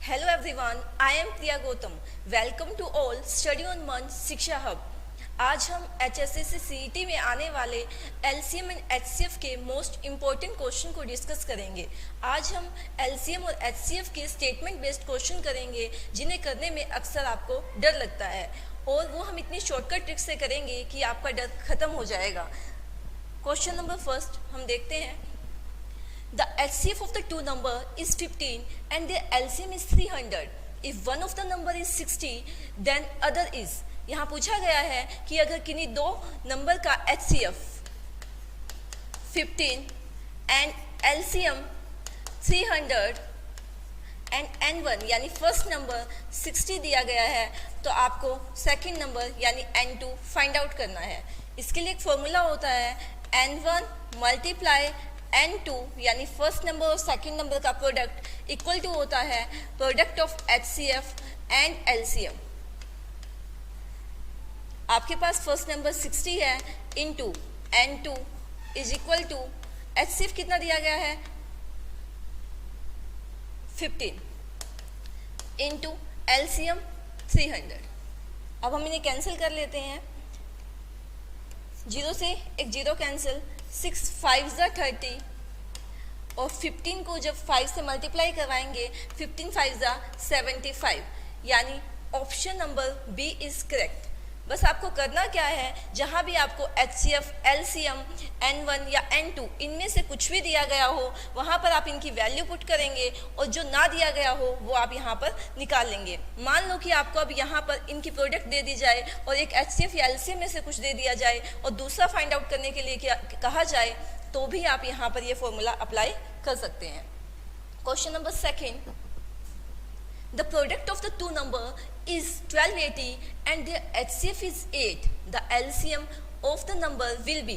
Hello everyone, I am Priya Gautam. Welcome to all Study on Munch शिक्षा hub. आज हम HSSC CET में आने वाले LCM एंड HCF के मोस्ट इम्पोर्टेंट क्वेश्चन को डिस्कस करेंगे। आज हम LCM और HCF के स्टेटमेंट बेस्ड क्वेश्चन करेंगे जिन्हें करने में अक्सर आपको डर लगता है और वो हम इतनी शॉर्टकट ट्रिक से करेंगे कि आपका डर खत्म हो जाएगा। क्वेश्चन नंबर फर्स्ट हम देखते हैं। The HCF of the two number is 15 and their LCM is 300. If one of the number is 60, then other is. यहाँ पूछा गया है कि अगर किन्हीं दो नंबर का HCF 15 and LCM 300 and N1 यानी फर्स्ट नंबर 60 दिया गया है तो आपको सेकंड नंबर यानी N2 फाइंड आउट करना है। इसके लिए एक फॉर्मूला होता है N1 मल्टीप्लाई N2 यानी फर्स्ट नंबर और सेकंड नंबर का प्रोडक्ट इक्वल टू होता है product of HCF and LCM। आपके पास फर्स्ट नंबर 60 है into N2 is equal to HCF कितना दिया गया है 15 इनटू LCM 300। अब हम इन्हें कैंसिल कर लेते हैं। 0 से एक 0 कैंसिल, 6 5 30 और 15 को जब 5 से मल्टीप्लाई करवाएंगे 15 5 75 यानी option number B is correct. बस आपको करना क्या है, जहां भी आपको HCF, LCM, N1 या N2 इनमें से कुछ भी दिया गया हो वहां पर आप इनकी वैल्यू पुट करेंगे और जो ना दिया गया हो वो आप यहां पर निकाल लेंगे। मान लो कि आपको अब यहां पर इनकी प्रोडक्ट दे दी जाए और एक HCF या LCM में से कुछ दे दिया जाए और दूसरा फाइंड आउट करने के लिए कहा जाए तो भी आप यहाँ पर ये फॉर्मूला अप्लाई कर सकते हैं। Question number second, the product of the two number is 1280 and their HCF is 8. The LCM of the number will be.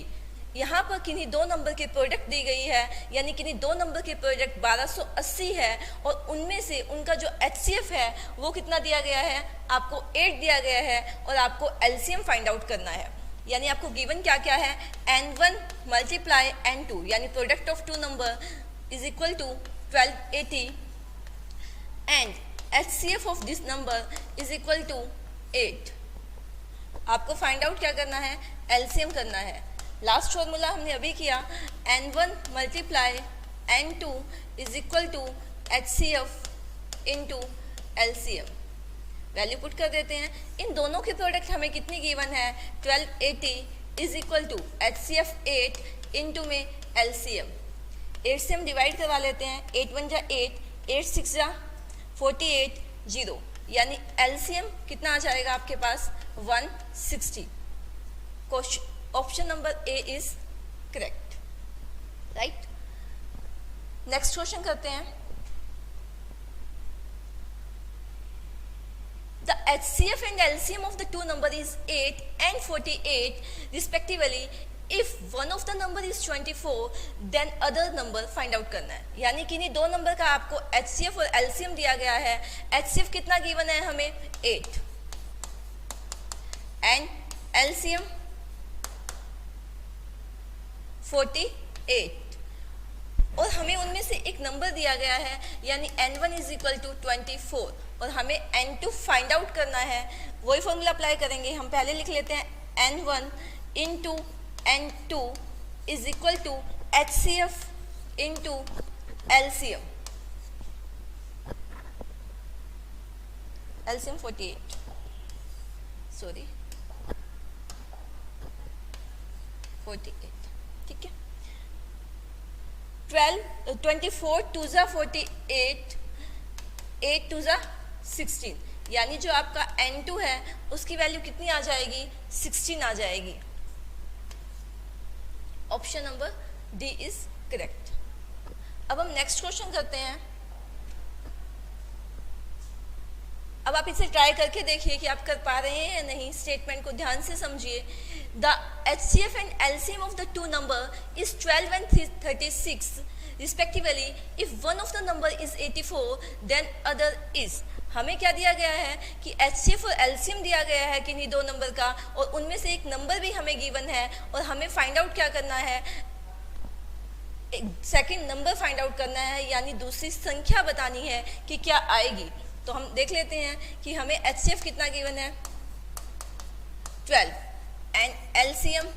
यहाँ पर किन्हीं दो नंबर के प्रोडक्ट दी गई है यानी किन्हीं दो नंबर के प्रोडक्ट 1280 है और उनमें से उनका जो HCF है वो कितना दिया गया है, आपको 8 दिया गया है और आपको LCM फाइंड आउट करना है। यानी आपको गिवन क्या क्या है, N1 मल्टीप्लाई N2 यानी product of two number is equal to 1280 and HCF of this number is equal to 8। आपको फाइंड आउट क्या करना है, LCM करना है। लास्ट फॉर्मूला हमने अभी किया N1 multiply N2 is equal to HCF into LCM। Value put कर देते हैं। इन दोनों के प्रोडक्ट हमें कितनी गिवन है, 1280 is equal to HCF 8 into में LCM। 8 से हम डिवाइड करवा लेते हैं, 8 1 जा 8, 8 6 जा 48 0 यानी LCM कितना आ जाएगा आपके पास 160। Option number A is correct, right. Next question करते हैं। The HCF and LCM of the two number is 8 and 48 respectively. If one of the number is 24, then other number find out करना है। यानी किन्हीं दो नंबर का आपको HCF और LCM दिया गया है। HCF कितना गिवन है हमें 8 and LCM 48 और हमें उनमें से एक नंबर दिया गया है यानी N1 इज इक्वल टू 24 और हमें N2 फाइंड आउट करना है। वही फॉर्मूला अप्लाई करेंगे। हम पहले लिख लेते हैं N1 into N2 is equal to HCF into LCM। LCM 48, sorry 48, ठीक है। 24 2 जा 48, 8 2 जा 16 यानी जो आपका N2 है उसकी वैल्यू कितनी आ जाएगी, 16 आ जाएगी। Option number D is correct. अब हम नेक्स्ट क्वेश्चन करते हैं। अब आप इसे ट्राई करके देखिए कि आप कर पा रहे हैं या नहीं। स्टेटमेंट को ध्यान से समझिए। The HCF and LCM of the two number is 12 and 36 respectively. If one of the number is 84 then other is. हमें क्या दिया गया है कि HCF और LCM दिया गया है किन्हीं दो नंबर का और उनमें से एक नंबर भी हमें गिवन है और हमें फाइंड आउट क्या करना है, सेकंड नंबर फाइंड आउट करना है, यानी दूसरी संख्या बतानी है कि क्या आएगी। तो हम देख लेते हैं कि हमें HCF कितना गिवन है 12 and LCM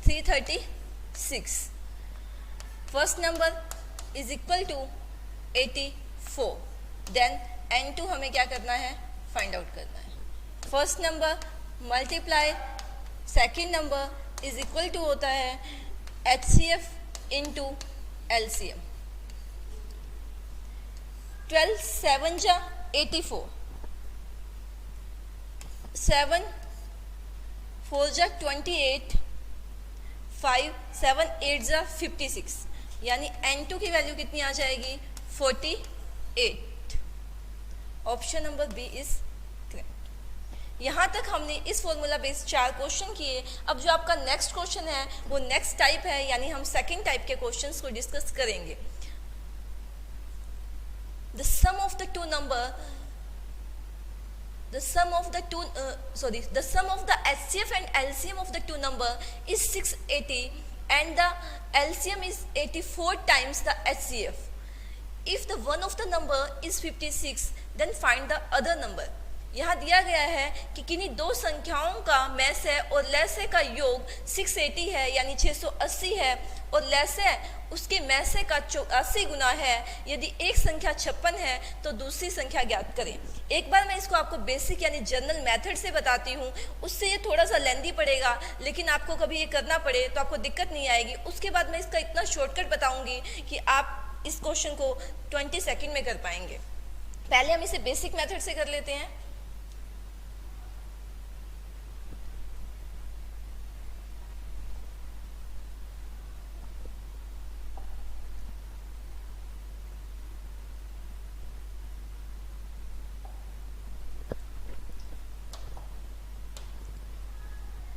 336। First number is equal to 84, then N2 हमें क्या करना है, फाइंड आउट करना है। First number multiply second number is equal to होता है HCF इंटू LCM। 12 7 जा 84, 7 4 जा 28, 5 7 8 जा 56, यानी N2 की वैल्यू कितनी आ जाएगी 48। Option number B is correct. यहाँ तक हमने इस फॉर्मूला बेस्ड 4 क्वेश्चन किए। अब जो आपका नेक्स्ट क्वेश्चन है वो नेक्स्ट टाइप है, यानी हम सेकंड टाइप के क्वेश्चंस को डिस्कस करेंगे। The sum of the HCF and LCM of the two number is 680 and the LCM is 84 times the HCF. If the one of the number is 56, then find the other number. यहाँ दिया गया है कि किन्हीं दो संख्याओं का मैसे और लैसे का योग 680 है, यानी 680 है, और लैसे उसके मैसे का 84 गुना है। यदि एक संख्या 56 है तो दूसरी संख्या ज्ञात करें। एक बार मैं इसको आपको बेसिक यानी जनरल मेथड से बताती हूँ, उससे ये थोड़ा सा लेंदी पड़ेगा, लेकिन आपको कभी ये करना पड़े तो आपको दिक्कत नहीं आएगी। उसके बाद मैं इसका इतना शॉर्टकट बताऊँगी कि आप इस क्वेश्चन को 20 सेकेंड में कर पाएंगे। पहले हम इसे बेसिक मेथड से कर लेते हैं।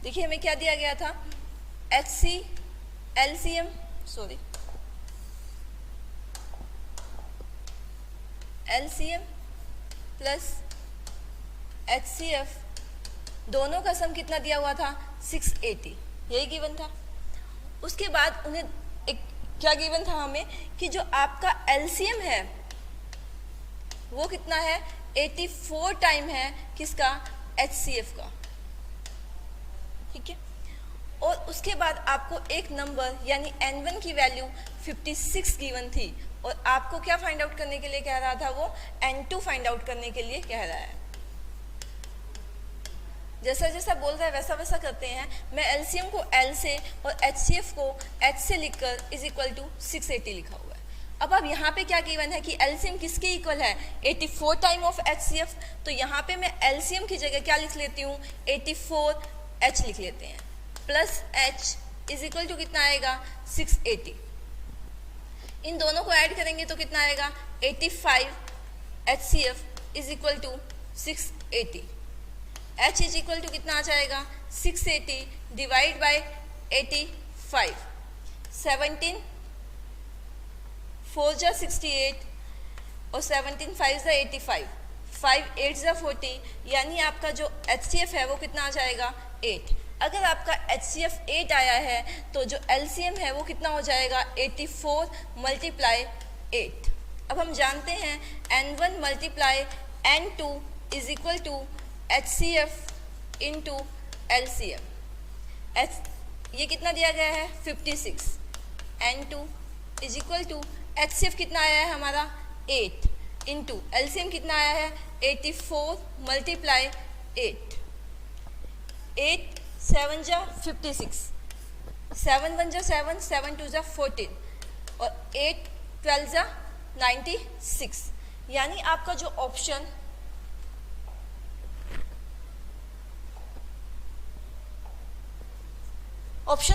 देखिए हमें क्या दिया गया था, LCM प्लस HCF दोनों का सम कितना दिया हुआ था 680, यही गिवन था। उसके बाद उन्हें एक क्या गिवन था हमें कि जो आपका LCM है वो कितना है 84 टाइम है किसका, HCF का, ठीक है। और उसके बाद आपको एक नंबर यानी N1 की वैल्यू 56 गिवन थी, और आपको क्या फाइंड आउट करने के लिए कह रहा था, वो N2 फाइंड आउट करने के लिए कह रहा है। जैसा जैसा बोल रहा है वैसा वैसा करते हैं। मैं LCM को L से और HCF को H से लिखकर इज इक्वल टू 680 लिखा हुआ है। अब यहाँ पे क्या गिवन है कि LCM किसके इक्वल है 84 टाइम ऑफ HCF, तो यहाँ पे मैं LCM की जगह क्या लिख लेती हूँ 84H लिख लेते हैं, plus H is equal to कितना आएगा 680। इन दोनों को ऐड करेंगे तो कितना आएगा 85 HCF is equal to 680। H is equal to कितना आ जाएगा 680 डिवाइड बाय 85, 17 4 जा 68 और 17 5 जा 85, 5 8 जा 40, यानी आपका जो HCF है वो कितना आ जाएगा 8। अगर आपका HCF 8 आया है तो जो LCM है वो कितना हो जाएगा 84 मल्टीप्लाई 8। अब हम जानते हैं N1 multiply N2 is equal to HCF into LCM। ये कितना दिया गया है 56, N2 is equal to HCF कितना आया है हमारा 8 इंटू LCM कितना आया है 84 मल्टीप्लाई 8। 8 7 जा 56, 7 1 जा 7, 7 2 जा 14 और 8 12 जा 96, यानी आपका जो ऑप्शन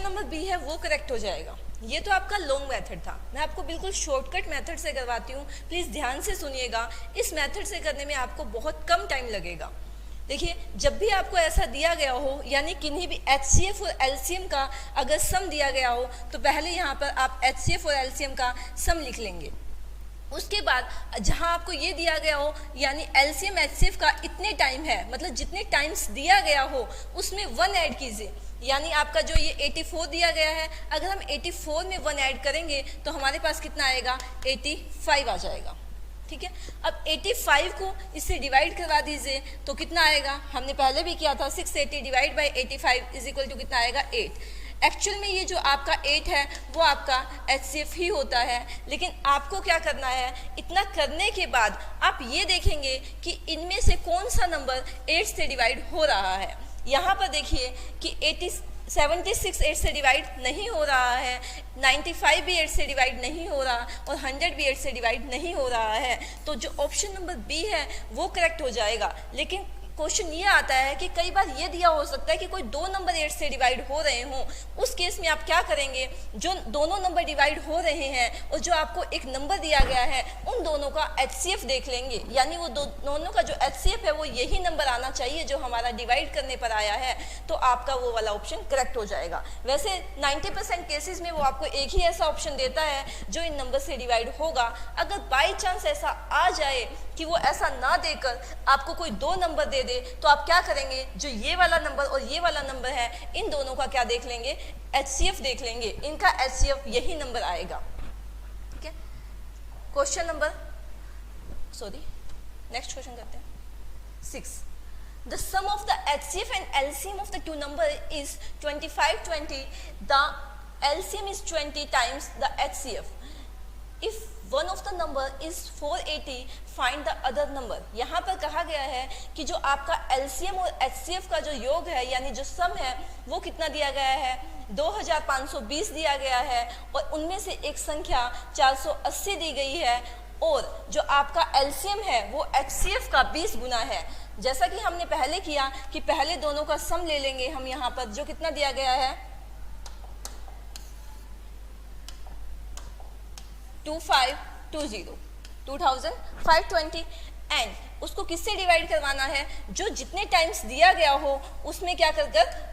नंबर बी है वो करेक्ट हो जाएगा। ये तो आपका लॉन्ग मेथड था, मैं आपको बिल्कुल शॉर्टकट मेथड से करवाती हूँ, प्लीज़ ध्यान से सुनिएगा। इस मेथड से करने में आपको बहुत कम टाइम लगेगा। देखिए जब भी आपको ऐसा दिया गया हो, यानी किन्हीं भी HCF और LCM का अगर सम दिया गया हो, तो पहले यहाँ पर आप HCF और LCM का सम लिख लेंगे। उसके बाद जहाँ आपको ये दिया गया हो यानी LCM HCF का इतने टाइम है, मतलब जितने टाइम्स दिया गया हो उसमें 1 ऐड कीजिए। यानी आपका जो ये 84 दिया गया है, अगर हम 84 में 1 ऐड करेंगे तो हमारे पास कितना आएगा, 85 आ जाएगा। ठीक है, अब 85 को इससे डिवाइड करवा दीजिए तो कितना आएगा, हमने पहले भी किया था, 680 divide by 85 is equal to कितना आएगा, 8। एक्चुअल में ये जो आपका 8 है वो आपका HCF ही होता है, लेकिन आपको क्या करना है, इतना करने के बाद आप ये देखेंगे कि इनमें से कौन सा नंबर 8 से डिवाइड हो रहा है। यहाँ पर देखिए कि 76 8 से डिवाइड नहीं हो रहा है, 95 भी 8 से डिवाइड नहीं हो रहा और 100 भी 8 से डिवाइड नहीं हो रहा है, तो जो ऑप्शन नंबर बी है वो करेक्ट हो जाएगा। लेकिन क्वेश्चन ये आता है कि कई बार ये दिया हो सकता है कि कोई दो नंबर 8 से डिवाइड हो रहे हों, उस केस में आप क्या करेंगे, जो दोनों नंबर डिवाइड हो रहे हैं और जो आपको एक नंबर दिया गया है उन दोनों का HCF देख लेंगे, यानी वो दोनों का जो HCF है वो यही नंबर आना चाहिए जो हमारा डिवाइड करने पर आया है, तो आपका वो वाला ऑप्शन करेक्ट हो जाएगा। वैसे 90% केसेस में वो आपको एक ही ऐसा ऑप्शन देता है जो इन नंबर से डिवाइड होगा। अगर बाई चांस ऐसा आ जाए कि वो ऐसा ना देकर आपको कोई दो नंबर दे दे, तो आप क्या करेंगे, जो ये वाला नंबर और ये वाला नंबर है इन दोनों का क्या देख लेंगे, HCF देख लेंगे, इनका HCF यही नंबर आएगा। ठीक है, क्वेश्चन नंबर नेक्स्ट क्वेश्चन करते हैं 6। The sum of the HCF and LCM of the two number is 25-20. The LCM is 20 times the HCF. If one of the number is 480, find the other number. यहाँ पर कहा गया है कि जो आपका LCM और HCF का जो योग है, यानी जो सम है, वो कितना दिया गया है, 2520 दिया गया है और उनमें से एक संख्या 480 दी गई है, और जो आपका LCM है वो HCF का 20 गुना है। जैसा कि हमने पहले किया कि पहले दोनों का सम ले लेंगे हम, यहाँ पर जो कितना दिया गया है 2520 एंड उसको किससे डिवाइड करवाना है, जो जितने टाइम्स दिया गया हो उसमें क्या कर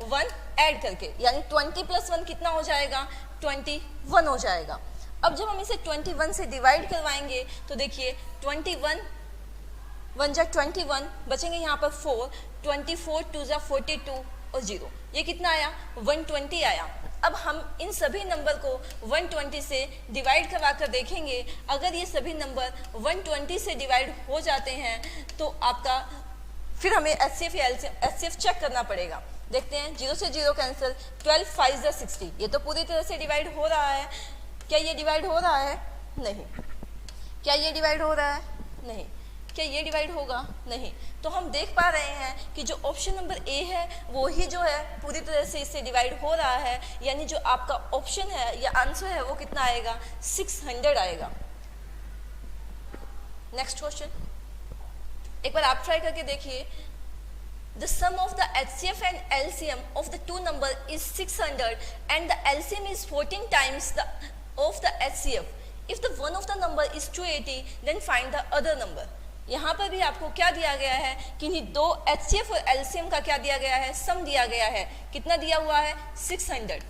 1 ऐड करके, यानी 20 + 1 कितना हो जाएगा, 21 हो जाएगा। अब जब हम इसे 21 से डिवाइड करवाएंगे तो देखिए 21 1 जा 21, बचेंगे यहाँ पर 4, 24 2 जा 42 और 0, ये कितना आया 120 आया। अब हम इन सभी नंबर को 120 से डिवाइड करवा कर देखेंगे, अगर ये सभी नंबर 120 से डिवाइड हो जाते हैं तो आपका फिर हमें HCF या HCF चेक करना पड़ेगा। देखते हैं, 0 से 0 कैंसिल, 12 5 जा 60, ये तो पूरी तरह से डिवाइड हो रहा है। क्या ये डिवाइड हो रहा है, नहीं। क्या ये डिवाइड हो रहा है, नहीं। क्या ये डिवाइड होगा, नहीं। तो हम देख पा रहे हैं कि जो ऑप्शन नंबर ए है वो ही जो है पूरी तरह से इससे डिवाइड हो रहा है, यानी जो आपका ऑप्शन है या आंसर है वो कितना आएगा, 600 आएगा। नेक्स्ट क्वेश्चन एक बार आप ट्राई करके देखिए। The sum of the HCF and LCM of the two number is 600 and the LCM is 14 times the of the HCF. If the one of the number is 280, then find the other number. यहाँ पर भी आपको क्या दिया गया है कि इन्हीं दो HCF और LCM का क्या दिया गया है, सम दिया गया है। कितना दिया हुआ है, 600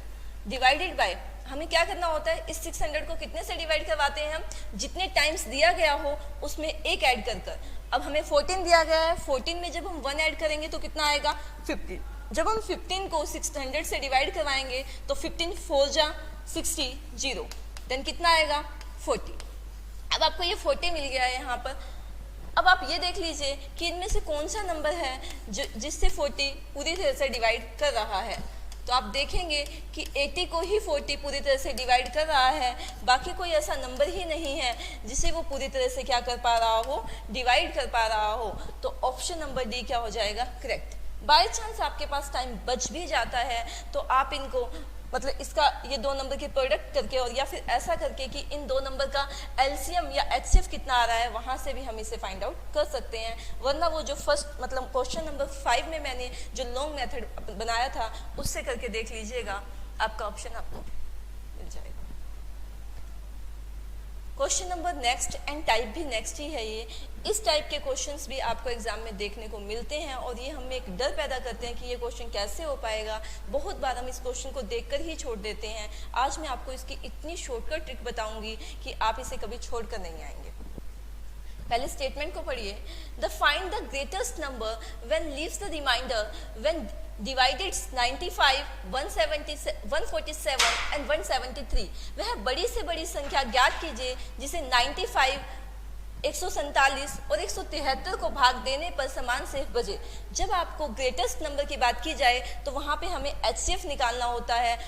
डिवाइडेड बाय, हमें क्या करना होता है, इस 600 को कितने से डिवाइड करवाते हैं हम, जितने टाइम्स दिया गया हो उसमें एक ऐड कर। अब हमें 14 दिया गया है, 14 में जब हम 1 ऐड करेंगे तो कितना आएगा, 15। जब हम 15 को 600 से डिवाइड करवाएंगे तो 15 4 जा 60 0, देन कितना आएगा 40। अब आपको ये 40 मिल गया है यहाँ पर। अब आप ये देख लीजिए कि इनमें से कौन सा नंबर है जो जिससे 40 पूरी तरह से डिवाइड कर रहा है। तो आप देखेंगे कि 80 को ही 40 पूरी तरह से डिवाइड कर रहा है, बाकी कोई ऐसा नंबर ही नहीं है जिसे वो पूरी तरह से क्या कर पा रहा हो, डिवाइड कर पा रहा हो। तो ऑप्शन नंबर डी क्या हो जाएगा, करेक्ट। बाय चांस आपके पास टाइम बच भी जाता है तो आप इनको मतलब इसका ये दो नंबर के प्रोडक्ट करके और या फिर ऐसा करके कि इन दो नंबर का LCM या HCF कितना आ रहा है वहाँ से भी हम इसे फाइंड आउट कर सकते हैं। वरना वो जो फर्स्ट मतलब क्वेश्चन नंबर 5 में मैंने जो लॉन्ग मेथड बनाया था उससे करके देख लीजिएगा, आपका ऑप्शन आपको मिल जाएगा। Question number next and type भी नेक्स्ट ही है ये। इस टाइप के क्वेश्चंस भी आपको एग्जाम में देखने को मिलते हैं और ये हमें एक डर पैदा करते हैं कि ये क्वेश्चन कैसे हो पाएगा। बहुत बार हम इस क्वेश्चन को देखकर ही छोड़ देते हैं। आज मैं आपको इसकी इतनी शॉर्टकट ट्रिक बताऊंगी कि आप इसे कभी छोड़कर नहीं आएंगे। पहले स्टेटमेंट को पढ़िए। The find the greatest number when leaves the reminder when divided 95, 147 and 173। वह बड़ी से बड़ी संख्या ज्ञात कीजिए जिसे 95, 147 और 173 को भाग देने पर समान से बचे। जब आपको ग्रेटेस्ट नंबर की बात की जाए तो वहाँ पे हमें HCF निकालना होता है,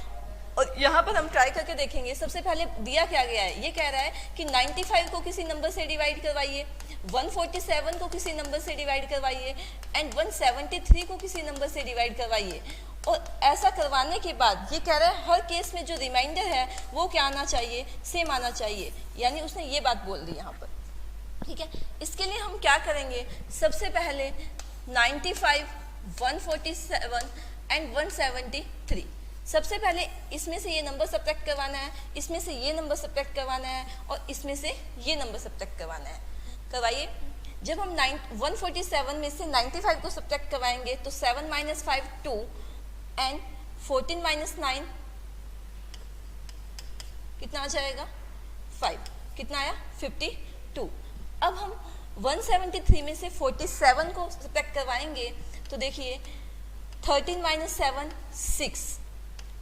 और यहाँ पर हम ट्राई करके देखेंगे। सबसे पहले दिया क्या गया है, ये कह रहा है कि 95 को किसी नंबर से डिवाइड करवाइए, 147 को किसी नंबर से डिवाइड करवाइए एंड 173 को किसी नंबर से डिवाइड करवाइए। और ऐसा करवाने के बाद ये कह रहा है हर केस में जो रिमाइंडर है वो क्या आना चाहिए, सेम आना चाहिए। यानी उसने ये बात बोल दी यहाँ पर, ठीक है। इसके लिए हम क्या करेंगे, सबसे पहले 95, 147 एंड 173, सबसे पहले इसमें से ये नंबर सब्ट्रैक्ट करवाना है, इसमें से ये नंबर सब्ट्रैक्ट करवाना है और इसमें से ये नंबर सब्ट्रैक्ट करवाना है। करवाइए। जब हम 147 में से 95 को सब्ट्रैक्ट करवाएंगे तो 7 - 5 2 एंड 14 - 9 कितना आ जाएगा, 5। कितना आया, 52। अब हम 173 में से 47 को सब्ट्रैक्ट करवाएंगे तो देखिए 13 - 7 6,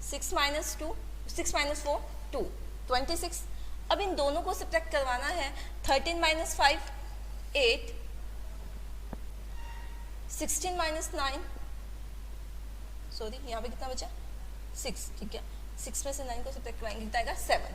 6 - 2, 6 - 4 2, 26। अब इन दोनों को सब्ट्रैक्ट करवाना है। 13 - 5 8, 16 - 9, सॉरी यहाँ पे कितना बचा, 6, ठीक है। 6 में से 9 को सब्ट्रैक्ट करवाएंगे, कितना आएगा, 7।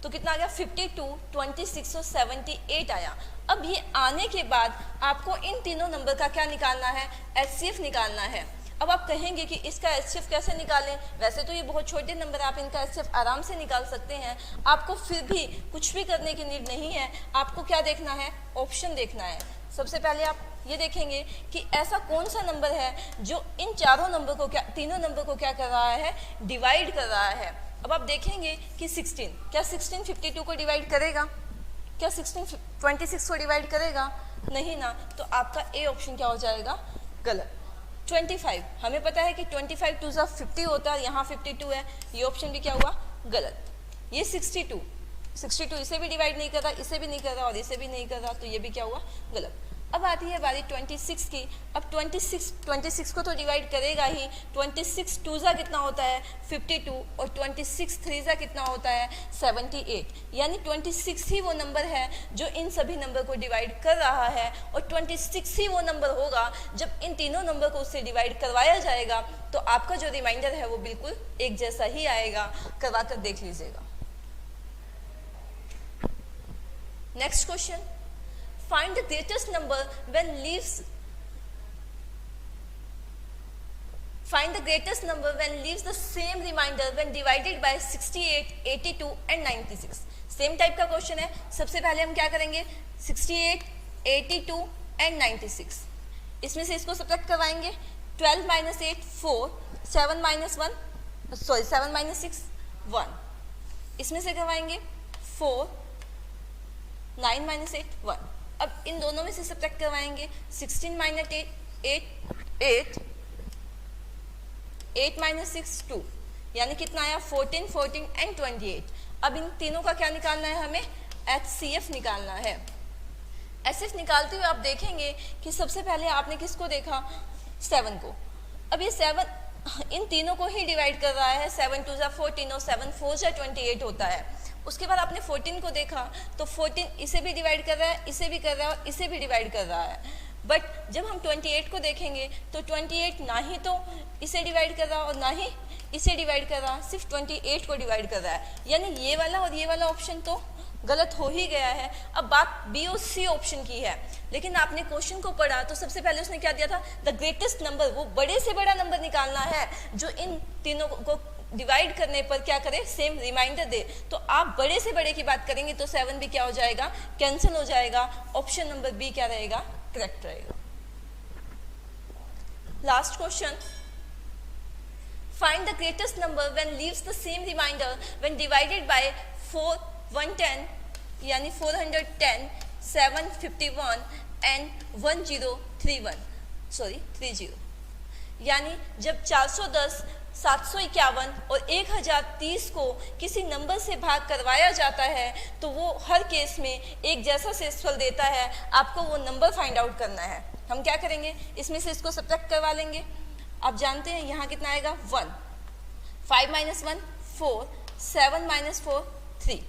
तो कितना आ गया, 52, 26 और 78 आया। अब ये आने के बाद आपको इन तीनों नंबर का क्या निकालना है, HCF निकालना है। अब आप कहेंगे कि इसका HCF कैसे निकालें, वैसे तो ये बहुत छोटे नंबर, आप इनका HCF आराम से निकाल सकते हैं। आपको फिर भी कुछ भी करने की नीड नहीं है, आपको क्या देखना है, ऑप्शन देखना है। सबसे पहले आप ये देखेंगे कि ऐसा कौन सा नंबर है जो इन चारों नंबर को तीनों नंबर को क्या कर रहा है, डिवाइड कर रहा है। अब आप देखेंगे कि 16, क्या 16 52 को डिवाइड करेगा, क्या 16 26 को डिवाइड करेगा, नहीं ना। तो आपका ए ऑप्शन क्या हो जाएगा, गलत। 25, हमें पता है कि 25 2 ज़ा 50 होता है, यहाँ 52 है, ये ऑप्शन भी क्या हुआ, गलत। ये 62 इसे भी डिवाइड नहीं कर रहा, इसे भी नहीं कर रहा और इसे भी नहीं कर रहा, तो ये भी क्या हुआ, गलत। अब आती है बारी 26 की। अब 26 को तो डिवाइड करेगा ही। 26 2 ज़ा कितना होता है, 52 और 26 3 ज़ा कितना होता है, 78। यानी 26 ही वो नंबर है जो इन सभी नंबर को डिवाइड कर रहा है, और 26 ही वो नंबर होगा जब इन तीनों नंबर को उससे डिवाइड करवाया जाएगा तो आपका जो रिमाइंडर है वो बिल्कुल एक जैसा ही आएगा। करवा कर देख लीजिएगा। Next question, find the greatest number when leaves the same remainder when divided by 68, 82 and 96। Same type का क्वेश्चन है। सबसे पहले हम क्या करेंगे, 68, 82 and 96, इसमें से इसको सब्ट्रैक्ट करवाएंगे। 12 - 8 4, 7 - 6 1, इसमें से करवाएंगे 4, 9 - 8 1। अब इन दोनों में से सब्ट्रैक्ट करवाएंगे। 16 - 8 8, 8 - 6 2, यानी कितना आया, 14 14 एंड 28। अब इन तीनों का क्या निकालना है, हमें HCF निकालना है। HCF निकालते हुए आप देखेंगे कि सबसे पहले आपने किसको देखा, 7 को। अब ये 7 इन तीनों को ही डिवाइड कर रहा है। 7 2 ज़ा 14 और 7 4 ज़ा 28 होता है। उसके बाद आपने 14 को देखा तो 14 इसे भी डिवाइड कर रहा है, इसे भी कर रहा है और इसे भी डिवाइड कर रहा है। बट जब हम 28 को देखेंगे तो 28 ना ही तो इसे डिवाइड कर रहा और ना ही इसे डिवाइड कर रहा, सिर्फ 28 को डिवाइड कर रहा है। यानी ये वाला और ये वाला ऑप्शन तो गलत हो ही गया है। अब बात बी और सी ऑप्शन की है, लेकिन आपने क्वेश्चन को पढ़ा तो सबसे पहले उसने क्या दिया था, द ग्रेटेस्ट नंबर, वो बड़े से बड़ा नंबर निकालना है जो इन तीनों को डिवाइड करने पर क्या करे, सेम रिमाइंडर दे। तो आप बड़े से बड़े की बात करेंगे तो 7 भी क्या हो जाएगा, कैंसिल हो जाएगा। ऑप्शन नंबर बी क्या रहेगा, करेक्ट रहेगा। Last question, find the greatest number when leaves the same reminder when divided by 4 110, यानी 410 751 एंड 30 यानी जब 410 751 और 1030 को किसी नंबर से भाग करवाया जाता है तो वो हर केस में एक जैसा शेषफल देता है। आपको वो नंबर फाइंड आउट करना है। हम क्या करेंगे, इसमें से इसको सब्ट्रैक्ट करवा लेंगे। आप जानते हैं यहाँ कितना आएगा 1, 5 माइनस 1 4, 7 माइनस 4 3,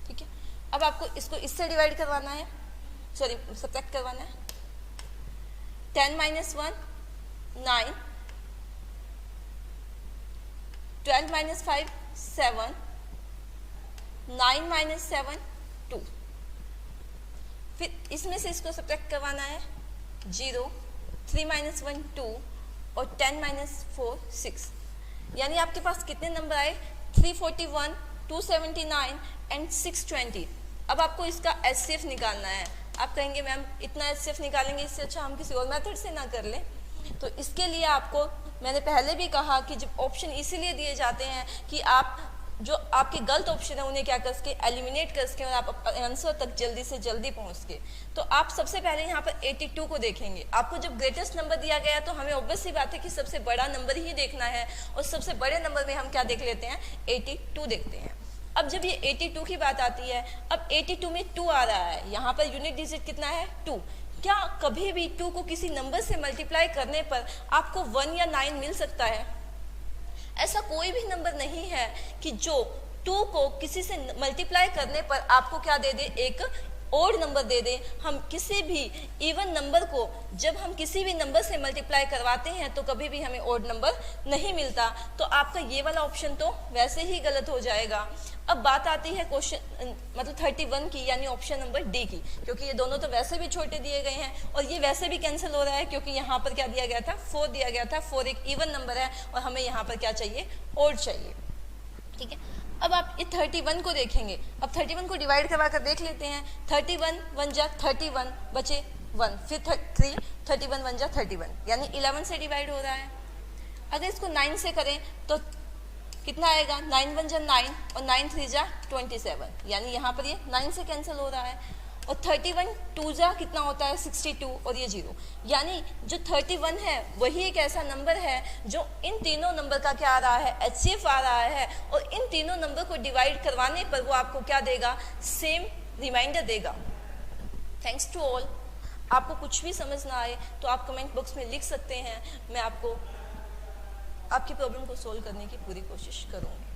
ठीक है। अब आपको इसको इससे डिवाइड करवाना है, सॉरी सब्ट्रैक्ट करवाना है। 10 माइनस 1 9, 12 माइनस 5 7, 9 माइनस 7 2, फिर इसमें से इसको सब्ट्रैक्ट करवाना है 0, 3 माइनस 1 2 और 10 माइनस 4 6, यानी आपके पास कितने नंबर आए 341, 279 एंड 620। अब आपको इसका एचसीएफ निकालना है। आप कहेंगे मैम इतना एचसीएफ निकालेंगे, इससे अच्छा हम किसी और मेथड से ना कर लें। तो इसके लिए आपको मैंने पहले भी कहा कि जब ऑप्शन इसीलिए दिए जाते हैं कि आप जो आपके गलत ऑप्शन है उन्हें क्या कर सके, एलिमिनेट कर सके और आप आंसर तक जल्दी से जल्दी पहुंच सके। तो आप सबसे पहले यहाँ पर 82 को देखेंगे। आपको जब ग्रेटेस्ट नंबर दिया गया तो हमें ऑब्वियस सी बात है कि सबसे बड़ा नंबर ही देखना है, और सबसे बड़े नंबर में हम क्या देख लेते हैं 82 देखते हैं। अब जब ये 82 की बात आती है, अब 82 में 2 आ रहा है, यहाँ पर यूनिट डिजिट कितना है 2। क्या कभी भी 2 को किसी नंबर से मल्टीप्लाई करने पर आपको 1 या 9 मिल सकता है? ऐसा कोई भी नंबर नहीं है कि जो 2 को किसी से मल्टीप्लाई करने पर आपको क्या दे दे, एक ओड नंबर दे दे। हम किसी भी इवन नंबर को जब हम किसी भी नंबर से मल्टीप्लाई करवाते हैं तो कभी भी हमें ओड नंबर नहीं मिलता। तो आपका ये वाला ऑप्शन तो वैसे ही गलत हो जाएगा। अब बात आती है क्वेश्चन मतलब 31 की, यानी ऑप्शन नंबर डी की, क्योंकि ये दोनों तो वैसे भी छोटे दिए गए हैं और ये वैसे भी कैंसिल हो रहा है क्योंकि यहाँ पर क्या दिया गया था 4 दिया गया था। 4 एक इवन नंबर है और हमें यहाँ पर क्या चाहिए, ओड चाहिए, ठीक है। अब आप ये 31 को देखेंगे। अब 31 को डिवाइड करवा कर देख लेते हैं। 31 1 जा 31 बचे 1, फिर 3, 31 1 जा 31, यानी 11 से डिवाइड हो रहा है। अगर इसको 9 से करें तो कितना आएगा, 9 1 जा 9 और 9 3 जा 27, यानी यहाँ पर ये 9 से कैंसिल हो रहा है। और 31 2 जा कितना होता है 62 और ये 0, यानी जो 31 है वही एक ऐसा नंबर है जो इन तीनों नंबर का क्या आ रहा है, एचसीएफ आ रहा है, और इन तीनों नंबर को डिवाइड करवाने पर वो आपको क्या देगा, सेम रिमाइंडर देगा। Thanks to all. आपको कुछ भी समझ ना आए तो आप कमेंट बॉक्स में लिख सकते हैं, मैं आपको आपकी प्रॉब्लम को सोल्व करने की पूरी कोशिश करूँगी।